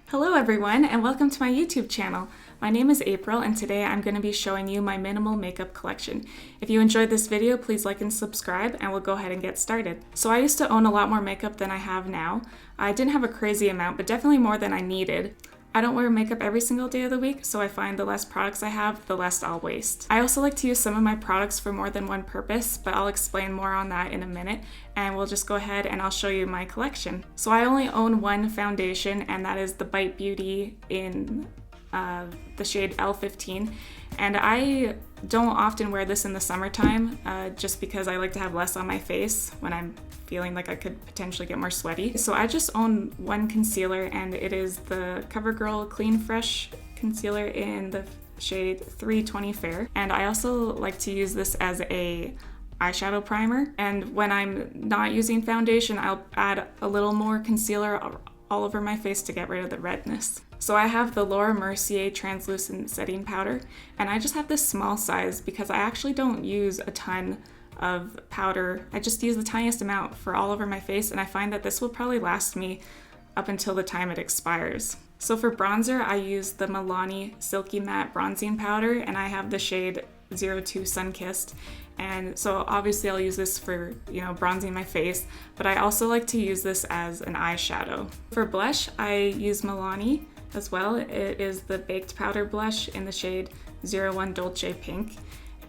Hello everyone and welcome to my YouTube channel. My name is April and today I'm going to be showing you my minimal makeup collection. If you enjoyed this video, please like and subscribe and we'll go ahead and get started. So I used to own a lot more makeup than I have now. I didn't have a crazy amount, but definitely more than I needed. I don't wear makeup every single day of the week, so I find the less products I have, the less I'll waste. I also like to use some of my products for more than one purpose, but I'll explain more on that in a minute, and we'll just go ahead and I'll show you my collection. So I only own one foundation, and that is the Bite Beauty in the shade L15, and I don't often wear this in the summertime just because I like to have less on my face when I'm feeling like I could potentially get more sweaty. So I just own one concealer, and it is the Covergirl Clean Fresh concealer in the shade 320 Fair, and I also like to use this as a eyeshadow primer, and when I'm not using foundation I'll add a little more concealer all over my face to get rid of the redness. So I have the Mercier translucent setting powder, and I just have this small size because I actually don't use a ton of powder. I just use the tiniest amount for all over my face, and I find that this will probably last me up until the time it expires. So for bronzer, I use the Milani Silky Matte Bronzing Powder, and I have the shade 02 Sunkissed. And so obviously I'll use this for, bronzing my face, but I also like to use this as an eyeshadow. For blush, I use Milani as well. It is the Baked Powder Blush in the shade 01 Dolce Pink.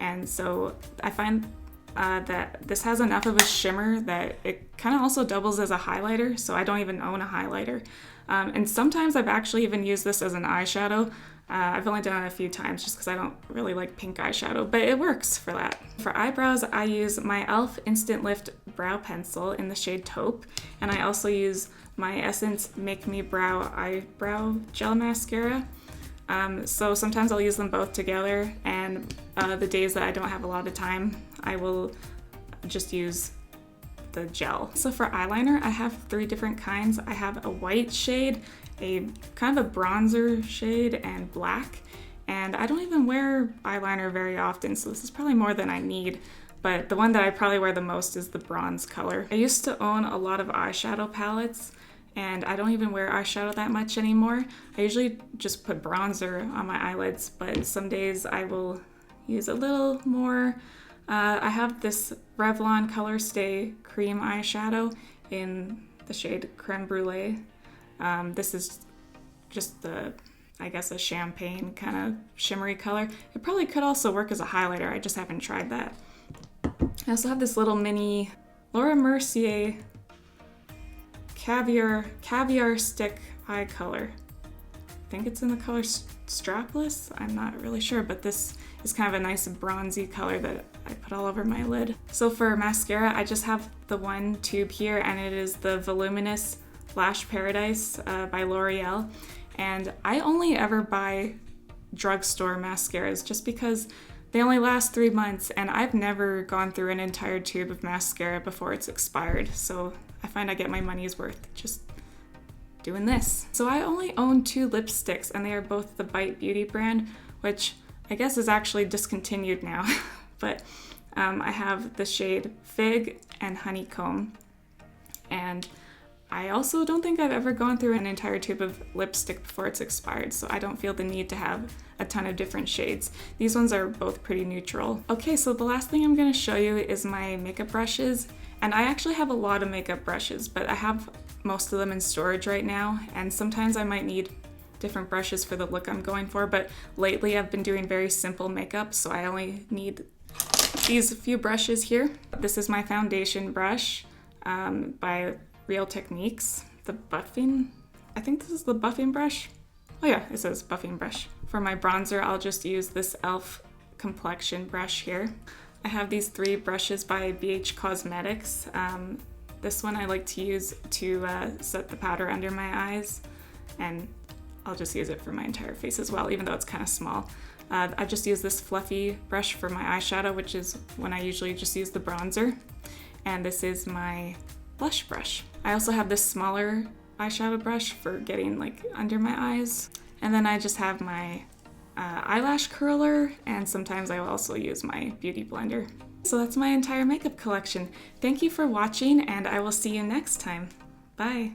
And so I find that this has enough of a shimmer that it kind of also doubles as a highlighter, so I don't even own a highlighter. And sometimes I've actually even used this as an eyeshadow. I've only done it a few times just because I don't really like pink eyeshadow, but it works for that. For eyebrows, I use my e.l.f. Instant Lift Brow Pencil in the shade Taupe, and I also use my Essence Make Me Brow Eyebrow Gel Mascara. So sometimes I'll use them both together, and the days that I don't have a lot of time, I will just use the gel. So for eyeliner, I have three different kinds. I have a white shade, a kind of a bronzer shade, and black. And I don't even wear eyeliner very often, so this is probably more than I need. But the one that I probably wear the most is the bronze color. I used to own a lot of eyeshadow palettes, and I don't even wear eyeshadow that much anymore. I usually just put bronzer on my eyelids, but some days I will use a little more. I have this Revlon Colorstay Cream eyeshadow in the shade Creme Brûlée. This is just I guess a champagne kind of shimmery color. It probably could also work as a highlighter, I just haven't tried that. I also have this little mini Mercier Caviar Stick Eye Color. I think it's in the color Strapless, I'm not really sure, but this is kind of a nice bronzy color that I put all over my lid. So for mascara, I just have the one tube here, and it is the Voluminous Lash Paradise by Loreal. And I only ever buy drugstore mascaras just because they only last 3 months, and I've never gone through an entire tube of mascara before it's expired. So I find I get my money's worth just doing this. So I only own two lipsticks, and they are both the Bite Beauty brand, which I guess is actually discontinued now. But I have the shade Fig and Honeycomb, and I also don't think I've ever gone through an entire tube of lipstick before it's expired, so I don't feel the need to have a ton of different shades. These ones are both pretty neutral. Okay, so the last thing I'm going to show you is my makeup brushes, and I actually have a lot of makeup brushes, but I have most of them in storage right now, and sometimes I might need different brushes for the look I'm going for, but lately I've been doing very simple makeup, so I only need these few brushes here. This is my foundation brush by Real Techniques, the buffing. I think this is the buffing brush. Oh yeah, it says buffing brush. For my bronzer, I'll just use this e.l.f. complexion brush here. I have these three brushes by BH Cosmetics. This one I like to use to set the powder under my eyes, and I'll just use it for my entire face as well, even though it's kind of small. I just use this fluffy brush for my eyeshadow, which is when I usually just use the bronzer. And this is my blush brush. I also have this smaller eyeshadow brush for getting like under my eyes. And then I just have my eyelash curler, and sometimes I will also use my beauty blender. So that's my entire makeup collection. Thank you for watching, and I will see you next time. Bye!